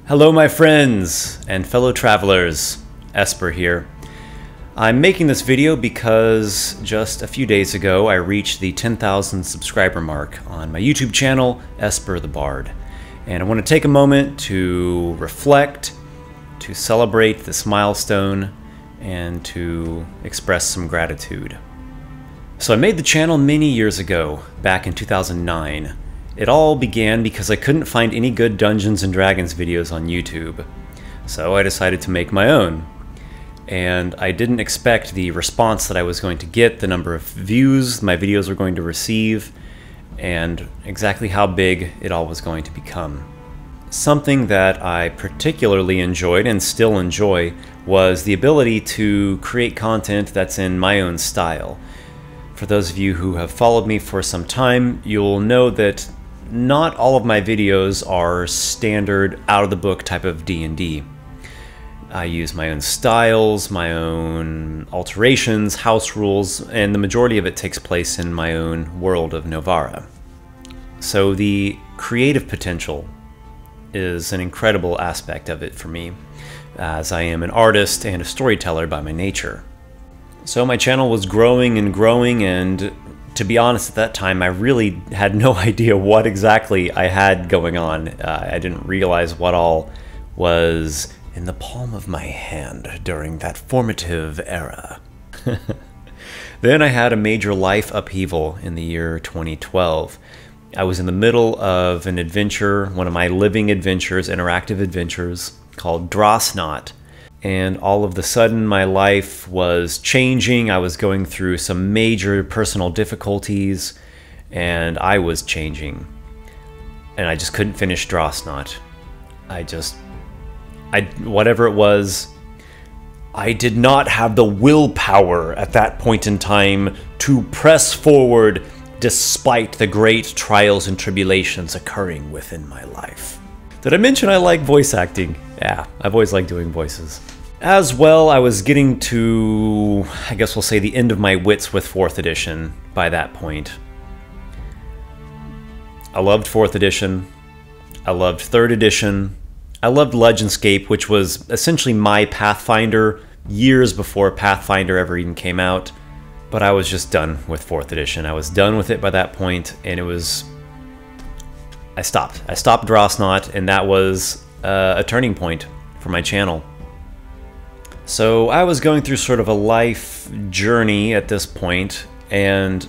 Hello my friends and fellow travelers, Esper here. I'm making this video because just a few days ago I reached the 10,000 subscriber mark on my YouTube channel, Esper the Bard. And I want to take a moment to reflect, to celebrate this milestone, and to express some gratitude. So I made the channel many years ago, back in 2009. It all began because I couldn't find any good Dungeons & Dragons videos on YouTube. So I decided to make my own. And I didn't expect the response that I was going to get, the number of views my videos were going to receive, and exactly how big it all was going to become. Something that I particularly enjoyed and still enjoy was the ability to create content that's in my own style. For those of you who have followed me for some time, you'll know that not all of my videos are standard out-of-the-book type of D&D. I use my own styles, my own alterations, house rules, and the majority of it takes place in my own world of Novara. So the creative potential is an incredible aspect of it for me, as I am an artist and a storyteller by my nature. So my channel was growing and growing, and to be honest, at that time I really had no idea what exactly I had going on. I didn't realize what all was in the palm of my hand during that formative era. Then I had a major life upheaval in the year 2012. I was in the middle of an adventure, one of my living adventures, interactive adventures, called Drosnot. And all of a sudden my life was changing. I was going through some major personal difficulties, and I was changing. And I just couldn't finish Drosnot. Whatever it was, I did not have the willpower at that point in time to press forward despite the great trials and tribulations occurring within my life. Did I mention I like voice acting? Yeah, I've always liked doing voices. As well, I was getting to, I guess we'll say, the end of my wits with 4th edition by that point. I loved 4th edition. I loved 3rd edition. I loved Legendscape, which was essentially my Pathfinder years before Pathfinder ever even came out. But I was just done with 4th edition. I was done with it by that point, and it was... I stopped Drosnot, and that was a turning point for my channel. So I was going through sort of a life journey at this point, and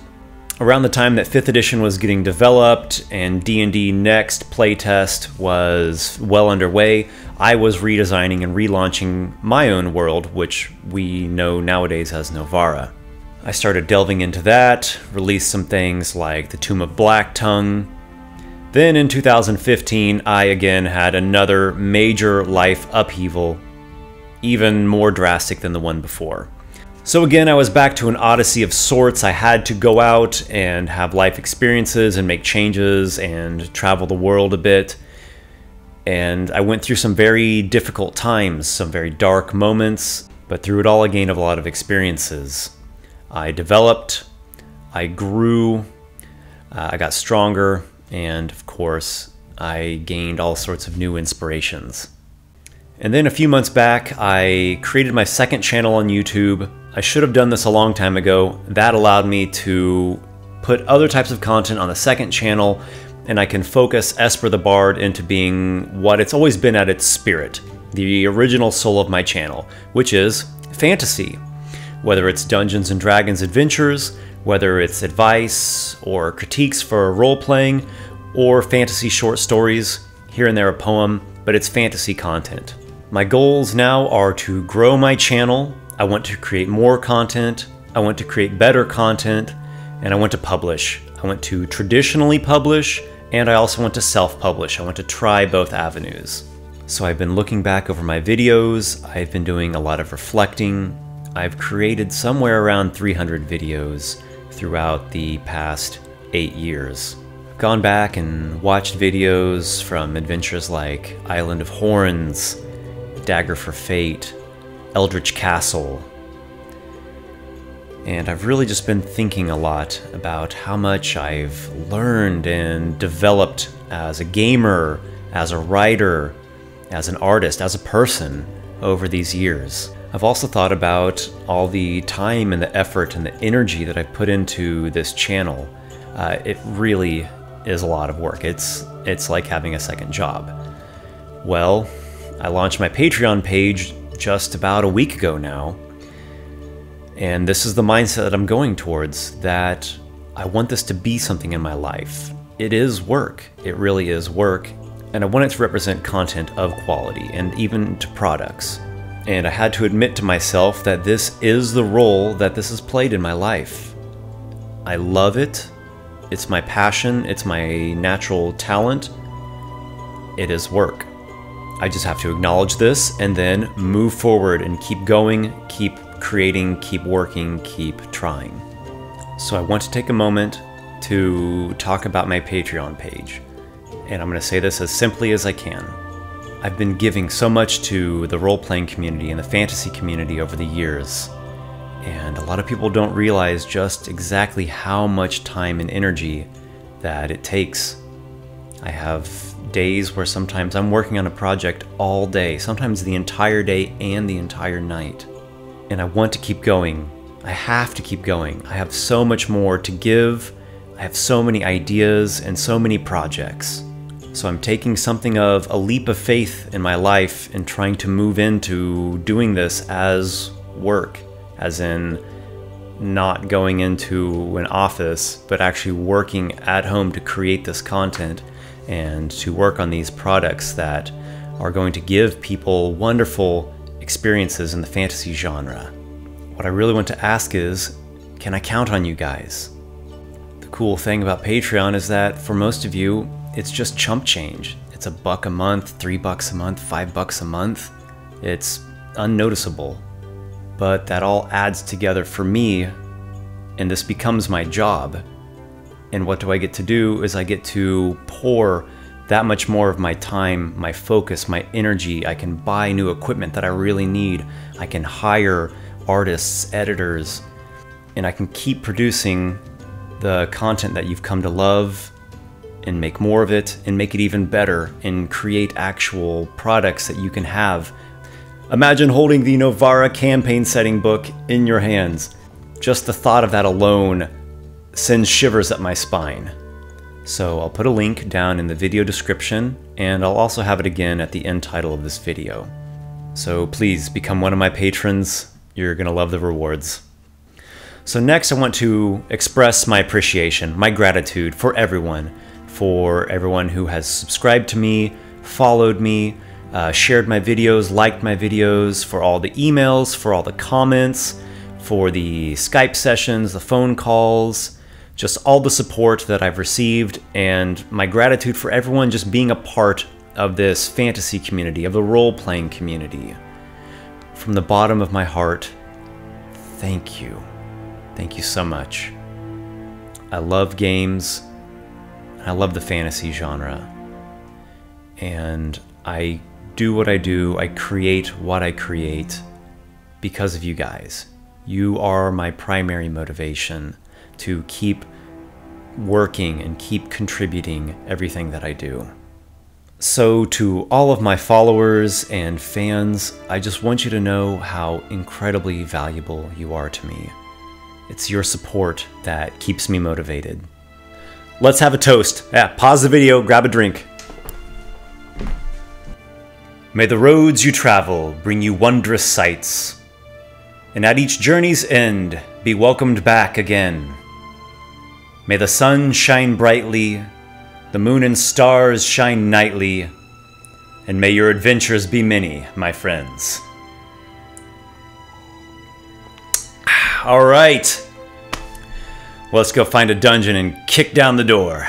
around the time that 5th edition was getting developed and D&D Next playtest was well underway, I was redesigning and relaunching my own world, which we know nowadays as Novara. I started delving into that, released some things like the Tomb of Blacktongue. Then in 2015, I again had another major life upheaval, even more drastic than the one before. So again, I was back to an odyssey of sorts. I had to go out and have life experiences and make changes and travel the world a bit. And I went through some very difficult times, some very dark moments, but through it all I gained a lot of experiences. I developed, I grew, I got stronger, and of course, I gained all sorts of new inspirations. And then a few months back, I created my second channel on YouTube. I should have done this a long time ago. That allowed me to put other types of content on the second channel, and I can focus Esper the Bard into being what it's always been at its spirit, the original soul of my channel, which is fantasy. Whether it's Dungeons & Dragons adventures, whether it's advice or critiques for role-playing, or fantasy short stories, here and there a poem, but it's fantasy content. My goals now are to grow my channel. I want to create more content, I want to create better content, and I want to publish. I want to traditionally publish, and I also want to self-publish. I want to try both avenues. So I've been looking back over my videos, I've been doing a lot of reflecting. I've created somewhere around 300 videos throughout the past 8 years. I've gone back and watched videos from adventures like Island of Horns, Dagger for Fate, Eldritch Castle, and I've really just been thinking a lot about how much I've learned and developed as a gamer, as a writer, as an artist, as a person over these years. I've also thought about all the time and the effort and the energy that I've put into this channel. It really is a lot of work. It's like having a second job. Well, I launched my Patreon page just about a week ago now, and this is the mindset that I'm going towards, that I want this to be something in my life. It is work. It really is work, and I want it to represent content of quality and even to products. And I had to admit to myself that this is the role that this has played in my life. I love it. It's my passion. It's my natural talent. It is work. I just have to acknowledge this and then move forward and keep going, keep creating, keep working, keep trying. So I want to take a moment to talk about my Patreon page. And I'm going to say this as simply as I can. I've been giving so much to the role-playing community and the fantasy community over the years, and a lot of people don't realize just exactly how much time and energy that it takes. I have days where sometimes I'm working on a project all day, sometimes the entire day and the entire night. And I want to keep going. I have to keep going. I have so much more to give. I have so many ideas and so many projects. So I'm taking something of a leap of faith in my life and trying to move into doing this as work, as in not going into an office, but actually working at home to create this content and to work on these products that are going to give people wonderful experiences in the fantasy genre. What I really want to ask is, can I count on you guys? The cool thing about Patreon is that for most of you, it's just chump change. It's $1 a month, $3 a month, $5 a month. It's unnoticeable. But that all adds together for me, and this becomes my job. And what do I get to do is I get to pour that much more of my time, my focus, my energy. I can buy new equipment that I really need. I can hire artists, editors, and I can keep producing the content that you've come to love and make more of it and make it even better and create actual products that you can have. Imagine holding the Novara campaign setting book in your hands. Just the thought of that alone sends shivers up my spine. So I'll put a link down in the video description, and I'll also have it again at the end title of this video. So please become one of my patrons. You're gonna love the rewards. So next I want to express my appreciation, my gratitude for everyone who has subscribed to me, followed me, shared my videos, liked my videos, for all the emails, for all the comments, for the Skype sessions, the phone calls, just all the support that I've received, and my gratitude for everyone just being a part of this fantasy community, of the role-playing community. From the bottom of my heart, thank you. Thank you so much. I love games. I love the fantasy genre. And I do what I do, I create what I create because of you guys. You are my primary motivation to keep working and keep contributing everything that I do. So to all of my followers and fans, I just want you to know how incredibly valuable you are to me. It's your support that keeps me motivated. Let's have a toast. Yeah, pause the video, grab a drink. May the roads you travel bring you wondrous sights, and at each journey's end be welcomed back again. May the sun shine brightly, the moon and stars shine nightly, and may your adventures be many, my friends. All right. Well, let's go find a dungeon and kick down the door.